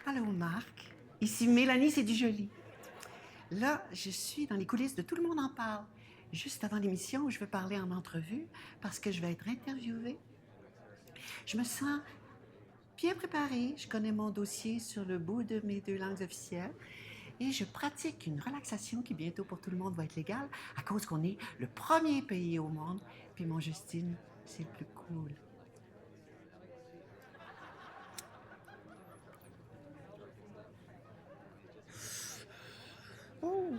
Allô, Marc. Ici Mélanie, c'est du joli. Là, je suis dans les coulisses de Tout le monde en parle. Juste avant l'émission où je vais parler en entrevue parce que je vais être interviewée. Je me sens bien préparée. Je connais mon dossier sur le bout de mes deux langues officielles. Et je pratique une relaxation qui bientôt pour tout le monde va être légale à cause qu'on est le premier pays au monde. Puis mon Justine, c'est le plus cool. Oh!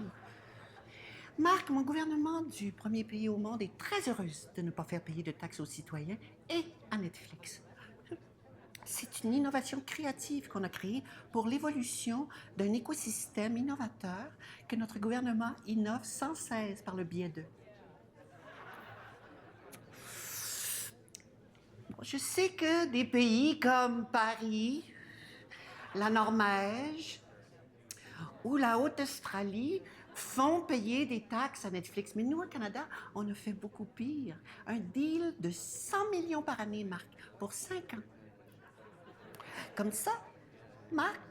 Marc, mon gouvernement du premier pays au monde est très heureuse de ne pas faire payer de taxes aux citoyens et à Netflix. C'est une innovation créative qu'on a créée pour l'évolution d'un écosystème innovateur que notre gouvernement innove sans cesse par le biais de. Bon, je sais que des pays comme Paris, la Norvège ou la Haute-Australie font payer des taxes à Netflix. Mais nous, au Canada, on a fait beaucoup pire. Un deal de 100 millions par année, Marc, pour 5 ans. Comme ça, Marc,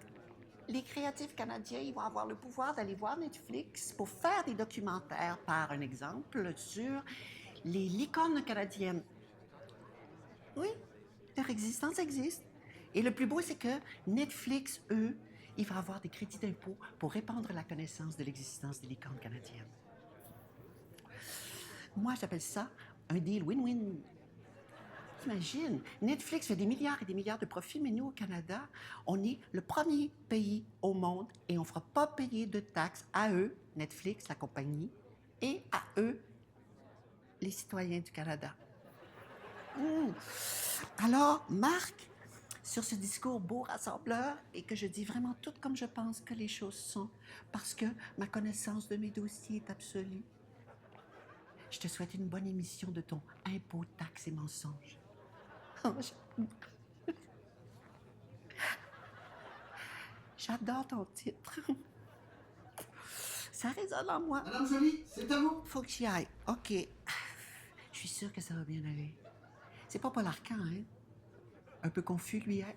les créatifs canadiens, ils vont avoir le pouvoir d'aller voir Netflix pour faire des documentaires, par un exemple, sur les licornes canadiennes. Oui, leur existence existe. Et le plus beau, c'est que Netflix, eux, il va avoir des crédits d'impôt pour répandre la connaissance de l'existence des licornes canadiennes. Moi, j'appelle ça un deal win-win. T'imagines, Netflix fait des milliards et des milliards de profits, mais nous, au Canada, on est le premier pays au monde et on ne fera pas payer de taxes à eux, Netflix, la compagnie, et à eux, les citoyens du Canada. Alors, Marc, sur ce discours beau rassembleur et que je dis vraiment tout comme je pense que les choses sont, parce que ma connaissance de mes dossiers est absolue, je te souhaite une bonne émission de ton impôt, taxes et mensonges. Oh, j'adore ton titre. Ça résonne en moi. Madame Jolie, c'est à vous. Faut que j'y aille. OK. Je suis sûre que ça va bien aller. C'est pas Paul Arcand, hein? Un peu confus, lui, hein?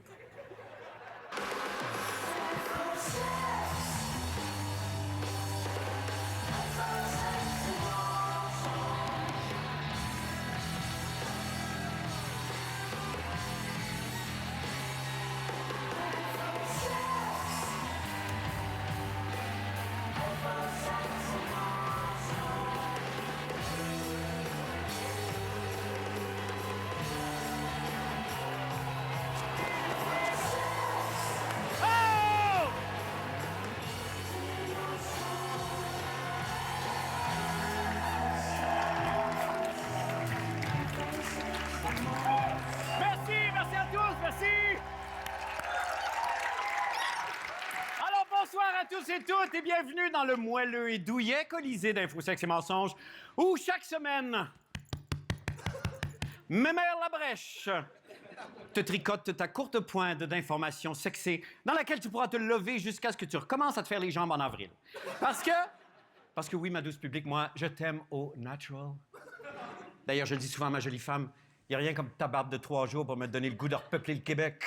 Merci à tous, merci! Alors, bonsoir à tous et toutes et bienvenue dans le moelleux et douillet Colisée d'infos, sexe et mensonges, où chaque semaine, Mémère Labrèche te tricote ta courte pointe d'informations sexées dans laquelle tu pourras te lever jusqu'à ce que tu recommences à te faire les jambes en avril. Parce que oui, ma douce publique, moi, je t'aime au natural. D'ailleurs, je le dis souvent à ma jolie femme, il n'y a rien comme ta barbe de 3 jours pour me donner le goût de repeupler le Québec.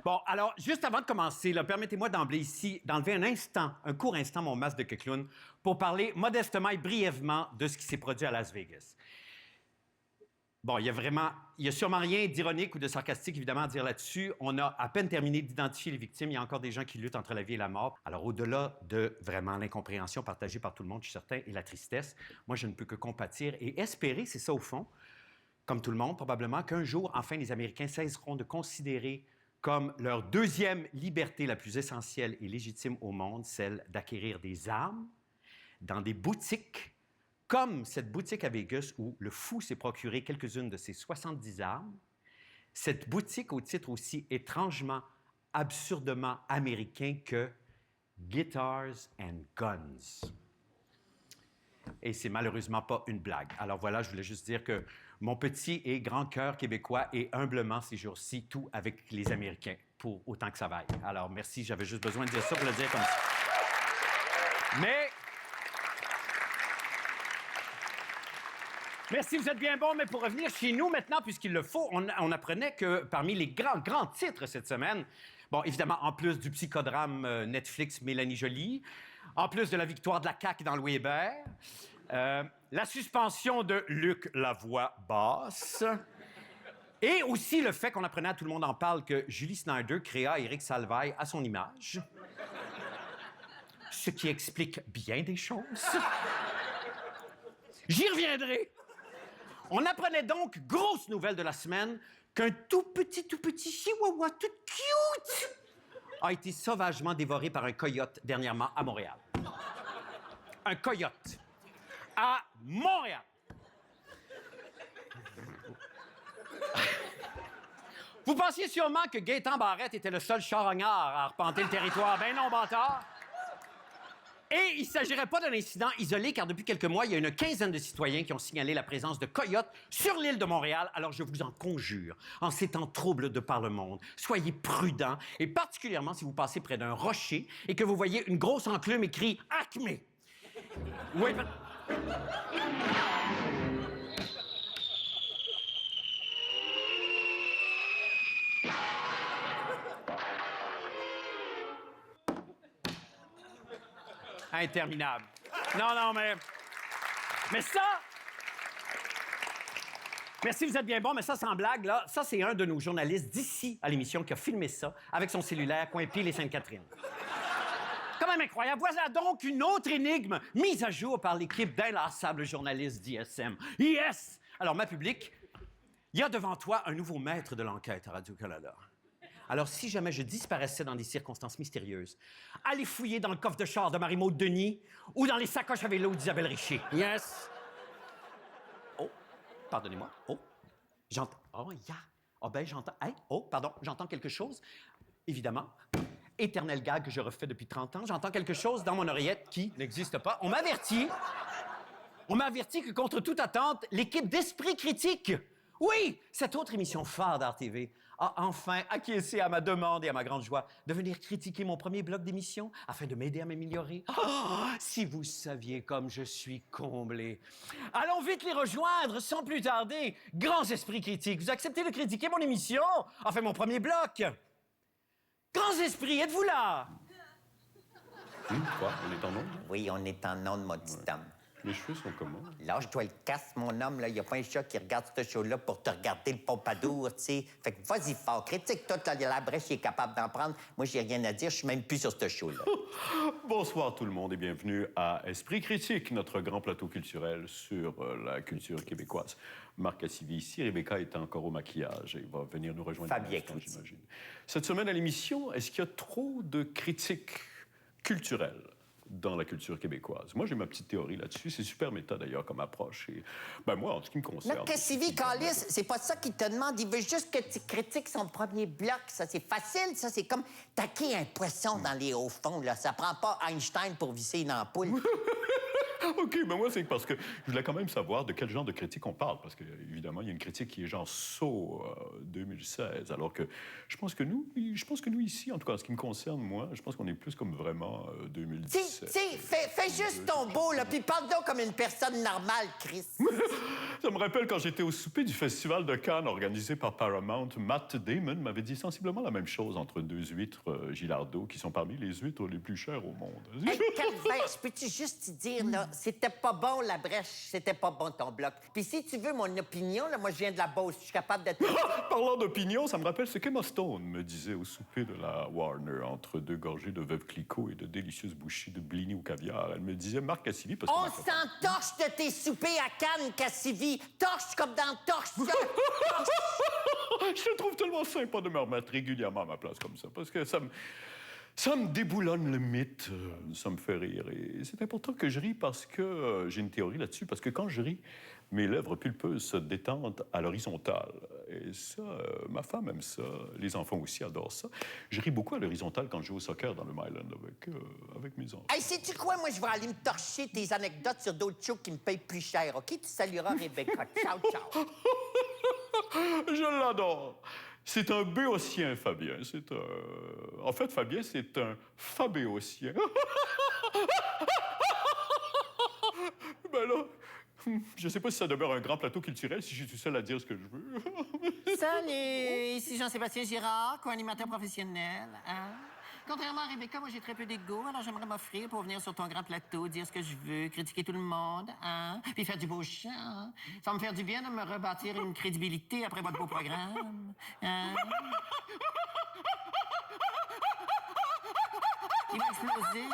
Bon, alors, juste avant de commencer, là, permettez-moi d'emblée ici d'enlever un court instant, mon masque de clown pour parler modestement et brièvement de ce qui s'est produit à Las Vegas. Bon, il y a sûrement rien d'ironique ou de sarcastique, évidemment, à dire là-dessus. On a à peine terminé d'identifier les victimes. Il y a encore des gens qui luttent entre la vie et la mort. Alors, au-delà de vraiment l'incompréhension partagée par tout le monde, je suis certain, et la tristesse, moi, je ne peux que compatir et espérer, c'est ça au fond, comme tout le monde, probablement, qu'un jour, enfin, les Américains cesseront de considérer comme leur deuxième liberté la plus essentielle et légitime au monde, celle d'acquérir des armes dans des boutiques comme cette boutique à Vegas où le fou s'est procuré quelques-unes de ses 70 armes, cette boutique au titre aussi étrangement, absurdement américain que Guitars and Guns. Et c'est malheureusement pas une blague. Alors voilà, je voulais juste dire que mon petit et grand cœur québécois est humblement ces jours-ci tout avec les Américains, pour autant que ça vaille. Alors merci, j'avais juste besoin de dire ça pour le dire comme ça. Mais Merci, vous êtes bien bon, mais pour revenir chez nous maintenant, puisqu'il le faut, on apprenait que parmi les grands titres cette semaine, bon, évidemment, en plus du psychodrame Netflix Mélanie Joly, en plus de la victoire de la CAQ dans Louis Hébert, la suspension de Luc Lavoie basse, et aussi le fait qu'on apprenait à Tout le monde en parle que Julie Snyder créa Éric Salvaille à son image, ce qui explique bien des choses. J'y reviendrai. On apprenait donc, grosse nouvelle de la semaine, qu'un tout petit chihuahua tout cute a été sauvagement dévoré par un coyote dernièrement à Montréal. Un coyote. À Montréal. Vous pensiez sûrement que Gaétan Barrette était le seul charognard à arpenter le territoire. Ben non, bâtard. Et il ne s'agirait pas d'un incident isolé, car depuis quelques mois, il y a une quinzaine de citoyens qui ont signalé la présence de coyotes sur l'île de Montréal. Alors je vous en conjure, en ces temps troubles de par le monde, soyez prudents, et particulièrement si vous passez près d'un rocher et que vous voyez une grosse enclume écrit « Acme ». Oui, interminable. Non, mais ça... Merci, vous êtes bien bon, mais ça, sans blague, là, ça, c'est un de nos journalistes d'ici à l'émission qui a filmé ça avec son cellulaire, coin Pile et Sainte-Catherine. Quand même incroyable. Voilà donc une autre énigme mise à jour par l'équipe d'inlassables journalistes d'ISM. Yes! Alors, ma public, il y a devant toi un nouveau maître de l'enquête à Radio-Canada. Alors, si jamais je disparaissais dans des circonstances mystérieuses, allez fouiller dans le coffre de char de Marie-Maude Denis ou dans les sacoches à vélo d'Isabelle Richer. Yes! Oh, pardonnez-moi. Oh, j'entends... Oh, yeah! Oh, ben, j'entends... Hey, oh, pardon, j'entends quelque chose. Évidemment, éternel gag que je refais depuis 30 ans, j'entends quelque chose dans mon oreillette qui n'existe pas. On m'a averti que contre toute attente, l'équipe d'Esprit Critique, oui, cette autre émission phare d'RTV, a enfin acquiescé à ma demande et à ma grande joie de venir critiquer mon premier bloc d'émission afin de m'aider à m'améliorer. Oh, si vous saviez comme je suis comblé. Allons vite les rejoindre sans plus tarder. Grands esprits critiques, vous acceptez de critiquer mon émission? Enfin, mon premier bloc. Grands esprits, êtes-vous là? Quoi? On est en onde? Oui, on est en onde, mon petit homme. Les cheveux sont comment? Lâche-toi le casse, mon homme. Il n'y a pas un chat qui regarde ce show-là pour te regarder le pompadour, tu sais. Fait que vas-y fort. Critique tout, là, la brèche, il est capable d'en prendre. Moi, j'ai rien à dire. Je suis même plus sur ce show-là. Bonsoir tout le monde et bienvenue à Esprit Critique, notre grand plateau culturel sur la culture québécoise. Marc Cassivi ici, Rebecca est encore au maquillage et va venir nous rejoindre. Fabien, j'imagine. Cette semaine à l'émission, est-ce qu'il y a trop de critiques culturelles dans la culture québécoise? Moi, j'ai ma petite théorie là-dessus. C'est super méta, d'ailleurs, comme approche. Et, ben, moi, en ce qui me concerne... Là, Cassivi, Calis, c'est pas ça qu'il te demande. Il veut juste que tu critiques son premier bloc. Ça, c'est facile. Ça, c'est comme taquer un poisson dans les hauts fonds, là. Ça prend pas Einstein pour visser une ampoule. OK, mais moi, c'est parce que je voulais quand même savoir de quel genre de critique on parle. Parce que, évidemment, il y a une critique qui est genre Saut 2016. Alors que je pense que nous ici, en tout cas, en ce qui me concerne, moi, je pense qu'on est plus comme vraiment 2017. Fais juste ton beau, là, puis parle donc comme une personne normale, Chris. Ça me rappelle quand j'étais au souper du Festival de Cannes organisé par Paramount, Matt Damon m'avait dit sensiblement la même chose entre deux huîtres Gilardo, qui sont parmi les huîtres les plus chères au monde. Hey, Calvaire, je peux-tu juste te dire, là, c'était pas bon, la brèche, c'était pas bon, ton bloc. Puis si tu veux mon opinion, là, moi, je viens de la Beauce, je suis capable de... Parlant d'opinion, ça me rappelle ce qu'Emma Stone me disait au souper de la Warner, entre deux gorgées de Veuve Clicquot et de délicieuses bouchées de blini au caviar. Elle me disait, Marc Cassivi, parce que... On s'entorche de tes soupers à Cannes, Cassivi. Torche comme dans torche. Je trouve tellement sympa de me remettre régulièrement à ma place comme ça, parce que ça me déboulonne le mythe, ça me fait rire. Et c'est important que je ris parce que j'ai une théorie là-dessus, parce que quand je ris, mes lèvres pulpeuses se détendent à l'horizontale. Et ça, ma femme aime ça, les enfants aussi adorent ça. Je ris beaucoup à l'horizontale quand je joue au soccer dans le Myland avec mes enfants. Hey, sais-tu quoi? Moi, je vais aller me torcher tes anecdotes sur d'autres shows qui me payent plus cher, OK? Tu salueras Rebecca. Ciao, ciao. Je l'adore. C'est un béotien, Fabien. En fait, Fabien, c'est un fabéotien. Ben là, Je sais pas si ça demeure un grand plateau culturel si je suis seul à dire ce que je veux. Salut, ici Jean-Sébastien Girard, co-animateur professionnel. Hein? Contrairement à Rebecca, moi j'ai très peu d'ego, alors j'aimerais m'offrir pour venir sur ton grand plateau, dire ce que je veux, critiquer tout le monde, hein? Puis faire du beau chant. Hein? Ça va me faire du bien de me rebâtir une crédibilité après votre beau programme. Hein? Il va exploser.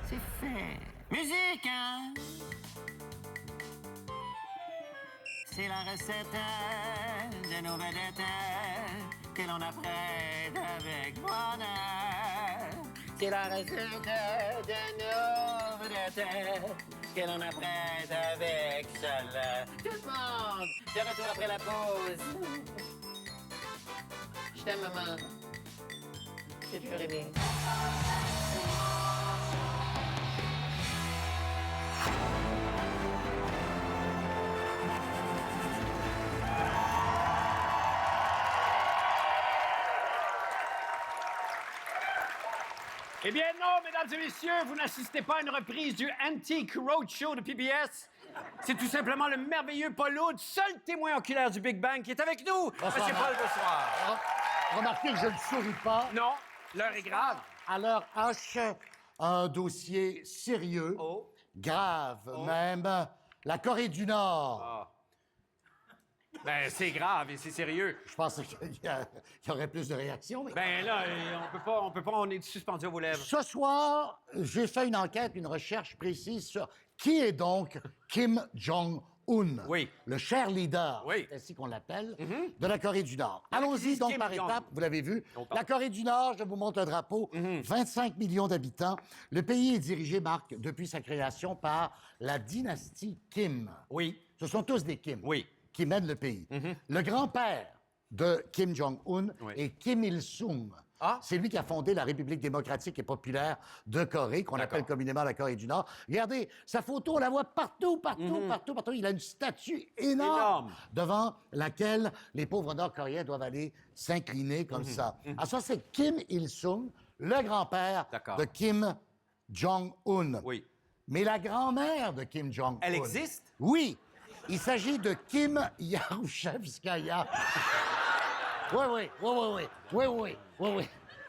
C'est fait. Musique, hein? C'est la recette de nos vedettes que l'on apprête avec bonheur. C'est la recette de nos vedettes que l'on apprête avec chaleur. Tout le monde, de retour après la pause. Je t'aime, maman. Je te ferai bien. Eh bien non, mesdames et messieurs, vous n'assistez pas à une reprise du Antique Roadshow de PBS. C'est tout simplement le merveilleux Paul Oud, seul témoin oculaire du Big Bang, qui est avec nous. Monsieur Paul, bonsoir. Remarquez que je ne souris pas. Non, l'heure est grave. À l'heure H, un dossier sérieux, grave même. La Corée du Nord. Ben, c'est grave et c'est sérieux. Je pensais qu'il y aurait plus de réactions. Mais... Ben là, on peut pas, on est suspendu à vos lèvres. Ce soir, j'ai fait une enquête, une recherche précise sur qui est donc Kim Jong-un. Oui. Le cher leader, Oui. c'est ainsi qu'on l'appelle, de la Corée du Nord. Allons-y Qui donc Kim par Jong? étapes, vous l'avez vu. On parle. La Corée du Nord, je vous montre le drapeau, 25 millions d'habitants. Le pays est dirigé, Marc, depuis sa création par la dynastie Kim. Oui. Ce sont tous des Kim. Oui. Qui mènent le pays. Le grand-père de Kim Jong-un Oui. est Kim Il-sung. Ah. C'est lui qui a fondé la République démocratique et populaire de Corée, qu'on appelle communément la Corée du Nord. Regardez, sa photo, on la voit partout, partout, partout, partout. Il a une statue énorme, devant laquelle les pauvres Nord-Coréens doivent aller s'incliner comme ça. Alors ça, c'est Kim Il-sung, le grand-père D'accord. de Kim Jong-un. Oui. Mais la grand-mère de Kim Jong-un... Elle existe? Oui. Il s'agit de Kim Yarushevskaya. Oui.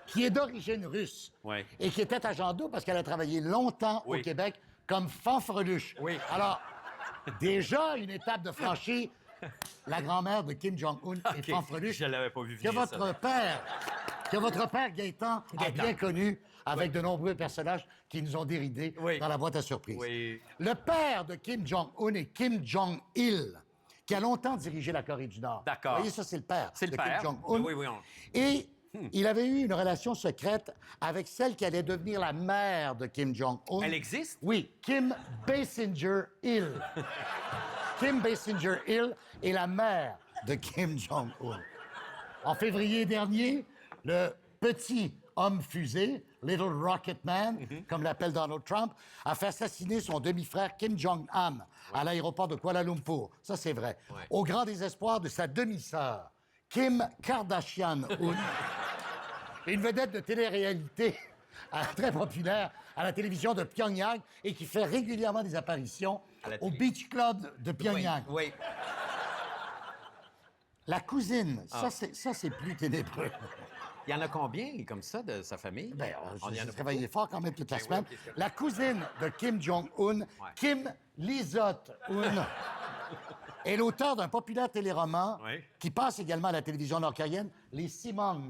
Qui est d'origine russe. Oui. Et qui était agent double parce qu'elle a travaillé longtemps Oui. au Québec comme fanfreluche. Oui. Alors, déjà, une étape de franchie, la grand-mère de Kim Jong-un est OK. fanfreluche. Je l'avais pas vu Que venir, ça. votre père Gaétan a bien connu avec de nombreux personnages qui nous ont déridés Oui. dans la boîte à surprise. Oui. Le père de Kim Jong-un est Kim Jong-il, qui a longtemps dirigé la Corée du Nord. D'accord. Vous voyez, ça, c'est le père C'est le de père. Kim Jong-un. Oui, oui, Et il avait eu une relation secrète avec celle qui allait devenir la mère de Kim Jong-un. Elle existe? Oui, Kim Basinger-il. Kim Basinger-il est la mère de Kim Jong-un. En février dernier, le petit homme fusée, Little Rocket Man, comme l'appelle Donald Trump, a fait assassiner son demi-frère Kim Jong-un à l'aéroport de Kuala Lumpur. Ça, c'est vrai. Au grand désespoir de sa demi-sœur, Kim Kardashian-un, une vedette de télé-réalité très populaire à la télévision de Pyongyang et qui fait régulièrement des apparitions au Beach Club de Pyongyang. Oui. La cousine, ça, c'est plus ténébreux. Il y en a combien comme ça de sa famille? Ben, On y en a j'ai beaucoup. travaillé fort quand même toute la Ben oui, semaine. ok, c'est- La cousine de Kim Jong-un, Kim Lizotte-un, est l'auteur d'un populaire téléroman Oui. qui passe également à la télévision nord-coréenne, Les Simon.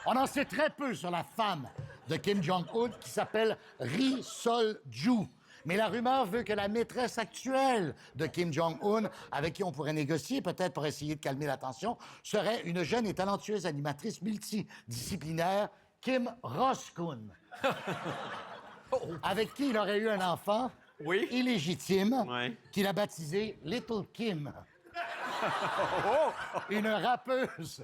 On en sait très peu sur la femme de Kim Jong-un qui s'appelle Ri Sol-ju. Mais la rumeur veut que la maîtresse actuelle de Kim Jong-un, avec qui on pourrait négocier, peut-être pour essayer de calmer la tension, serait une jeune et talentueuse animatrice multidisciplinaire, Kim Roskun, avec qui il aurait eu un enfant Oui. illégitime Ouais. qu'il a baptisé Little Kim. Une rappeuse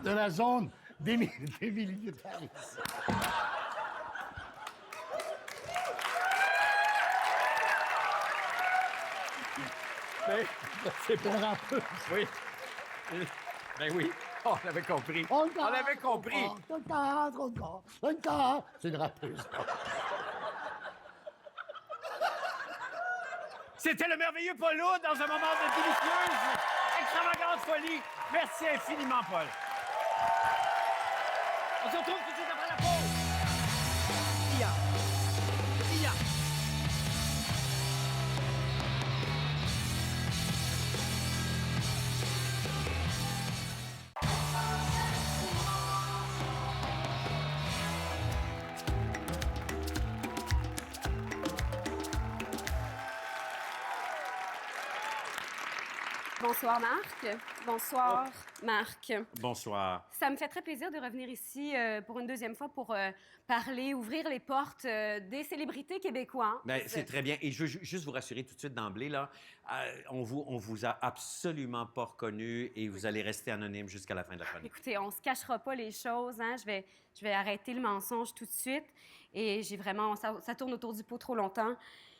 de la zone démilitarisée. Ben, C'est une rappeuse. oui. Ben oui. On avait compris. On avait compris. C'est une rappeuse. C'était le merveilleux Paul Oud dans un moment de délicieuse, extravagante folie. Merci infiniment, Paul. On se retrouve tout de suite après la pause. Ia. Bonsoir Marc. Bonsoir Marc. Bonsoir. Ça me fait très plaisir de revenir ici pour une deuxième fois pour parler, ouvrir les portes des célébrités québécois. Ben, c'est très bien. Et je veux juste vous rassurer tout de suite d'emblée, là, on vous a absolument pas reconnu et vous allez rester anonyme jusqu'à la fin de la chronique. Écoutez, on se cachera pas les choses. Hein? Je vais arrêter le mensonge tout de suite. Et j'ai vraiment... Ça tourne autour du pot trop longtemps.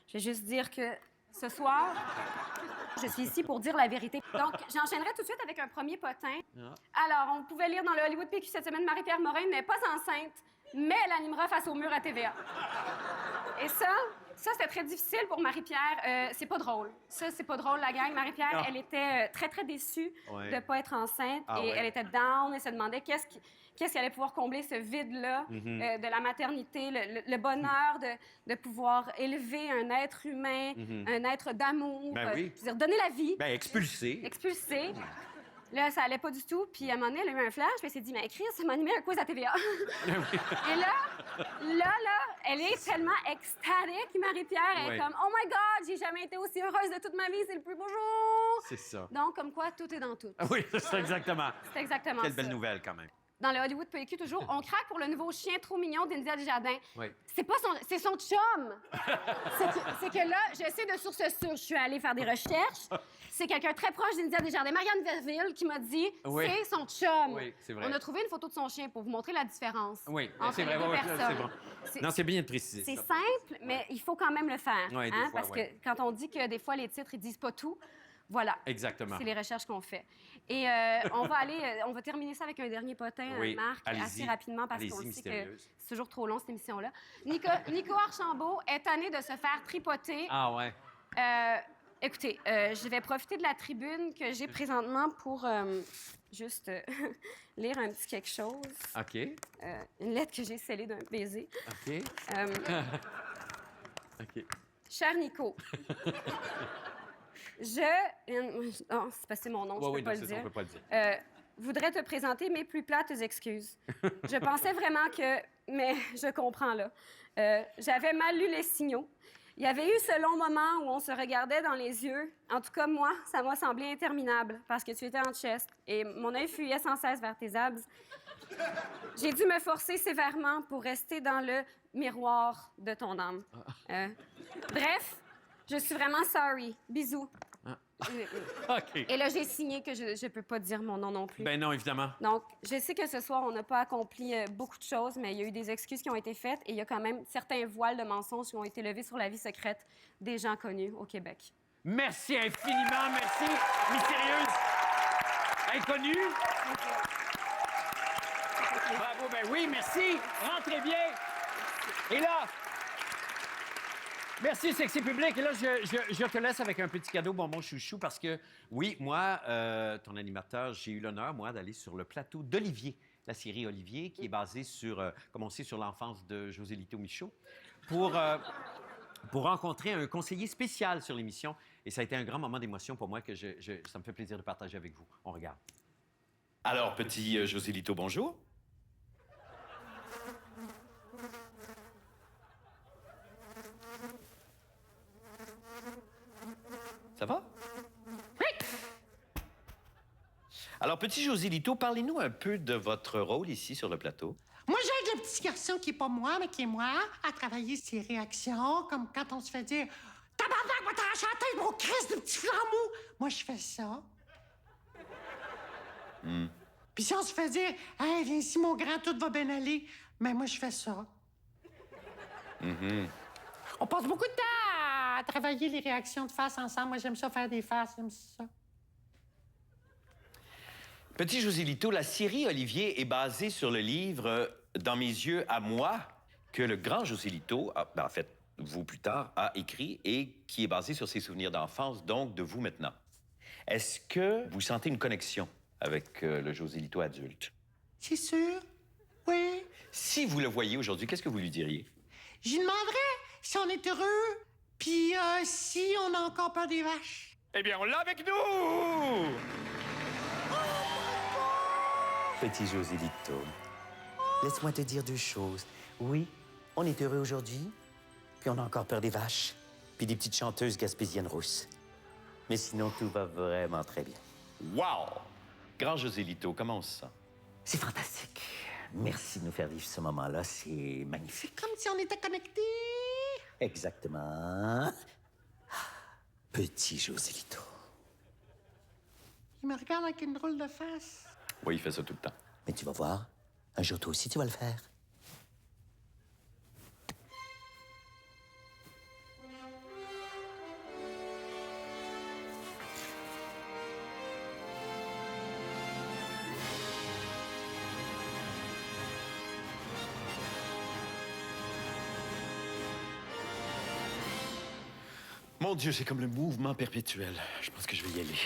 Je vais juste dire que ce soir, je suis ici pour dire la vérité. Donc, j'enchaînerai tout de suite avec un premier potin. Alors, on pouvait lire dans le Hollywood PQ cette semaine, Marie-Pierre Morin n'est pas enceinte, mais elle animera Face au mur à TVA. Et ça c'était très difficile pour Marie-Pierre. C'est pas drôle. Ça, c'est pas drôle, la gang. Marie-Pierre, elle était très, très déçue de ne pas être enceinte. Elle était down. Elle se demandait qu'est-ce qui allait pouvoir combler ce vide-là de la maternité, le bonheur de pouvoir élever un être humain, un être d'amour. Ben oui. Je veux dire, donner la vie. Ben, expulsé. Expulsé. Là, ça allait pas du tout. Puis à un moment donné, elle a eu un flash, puis elle s'est dit, mais écrire, ça m'a animé un quiz à TVA. Et là, elle est tellement extatique, Marie-Pierre. Elle est comme, oh my God, j'ai jamais été aussi heureuse de toute ma vie, c'est le plus beau jour. C'est ça. Donc, comme quoi, tout est dans tout. Ah oui, c'est exactement. C'est exactement Quelle ça. belle nouvelle, quand même. Dans le Hollywood PQ, toujours, on craque pour le nouveau chien trop mignon d'India Desjardins. Oui. C'est son chum! c'est que là, j'essaie de source sûre. Je suis allée faire des recherches. C'est quelqu'un très proche d'India Desjardins, Marianne Verville, qui m'a dit c'est son chum. Oui, c'est vrai. On a trouvé une photo de son chien pour vous montrer la différence. Oui, entre c'est vrai. les deux Ouais, personnes. c'est bon. Non, c'est bien de préciser. C'est ça. simple, mais il faut quand même le faire. Oui, des fois, parce que quand on dit que des fois, les titres, ils disent pas tout, voilà. Exactement. C'est les recherches qu'on fait. Et on va terminer ça avec un dernier potin, Oui, Marc, allez-y. assez rapidement, parce qu'on Allez-y, sait que mystérieuse. c'est toujours trop long, cette émission-là. Nico Archambault est tanné de se faire tripoter. Ah ouais. Écoutez, je vais profiter de la tribune que j'ai présentement pour juste lire un petit quelque chose. OK. Une lettre que j'ai scellée d'un baiser. OK. OK. Cher Nico, oh, c'est parce que c'est mon nom, je peux pas le dire. On peut pas le dire. Voudrais te présenter mes plus plates excuses. Je pensais vraiment que... Mais je comprends, là. J'avais mal lu les signaux. Il y avait eu ce long moment où on se regardait dans les yeux. En tout cas, moi, ça m'a semblé interminable parce que tu étais en chest et mon œil fuyait sans cesse vers tes abs. J'ai dû me forcer sévèrement pour rester dans le miroir de ton âme. Bref, je suis vraiment sorry. Bisous. OK. Et là, j'ai signé que je ne peux pas dire mon nom non plus. Ben non, évidemment. Donc, je sais que ce soir, on n'a pas accompli beaucoup de choses, mais il y a eu des excuses qui ont été faites et il y a quand même certains voiles de mensonges qui ont été levés sur la vie secrète des gens connus au Québec. Merci infiniment. Merci. Mystérieuse. Inconnue. Bravo. Ben oui, merci. Rentrez bien. Et là... Merci, Sexy Public. Et là, je te laisse avec un petit cadeau, bonbon chouchou, parce que, oui, moi, ton animateur, j'ai eu l'honneur, moi, d'aller sur le plateau d'Olivier, la série Olivier, qui est basée sur, comme on sait, sur l'enfance de José Lito Michaud, pour rencontrer un conseiller spécial sur l'émission. Et ça a été un grand moment d'émotion pour moi que ça me fait plaisir de partager avec vous. On regarde. Alors, petit José Lito, bonjour. Ça va? Oui! Alors, petit José Lito, parlez-nous un peu de votre rôle ici sur le plateau. Moi, j'aide le petit garçon qui est pas moi, mais qui est moi, à travailler ses réactions, comme quand on se fait dire « Tabarnak, va t'arracher la tête, mon Christ de petit flambeau! » Moi, je fais ça. Puis si on se fait dire « Hey, viens ici, mon grand, tout va bien aller. » Mais moi, je fais ça. On passe beaucoup de temps à travailler les réactions de face ensemble. Moi, j'aime ça faire des faces, j'aime ça. Petit Joselito, la série Olivier est basée sur le livre Dans mes yeux à moi que le grand Joselito, en fait, vous plus tard, a écrit et qui est basé sur ses souvenirs d'enfance, donc de vous maintenant. Est-ce que vous sentez une connexion avec le Joselito adulte? C'est sûr? Oui. Si vous le voyez aujourd'hui, qu'est-ce que vous lui diriez? J'y demanderais si on est heureux, puis si on a encore peur des vaches. Eh bien, on l'a avec nous! Petit Joselito, laisse-moi te dire deux choses. Oui, on est heureux aujourd'hui, puis on a encore peur des vaches, puis des petites chanteuses gaspésiennes rousses. Mais sinon, tout va vraiment très bien. Wow! Grand Joselito, comment on se sent? C'est fantastique. Merci de nous faire vivre ce moment-là. C'est magnifique. Comme si on était connectés. Exactement. Petit Joselito. Il me regarde avec une drôle de face. Oui, il fait ça tout le temps. Mais tu vas voir, un jour toi aussi, tu vas le faire. Mon Dieu, c'est comme le mouvement perpétuel. Je pense que je vais y aller.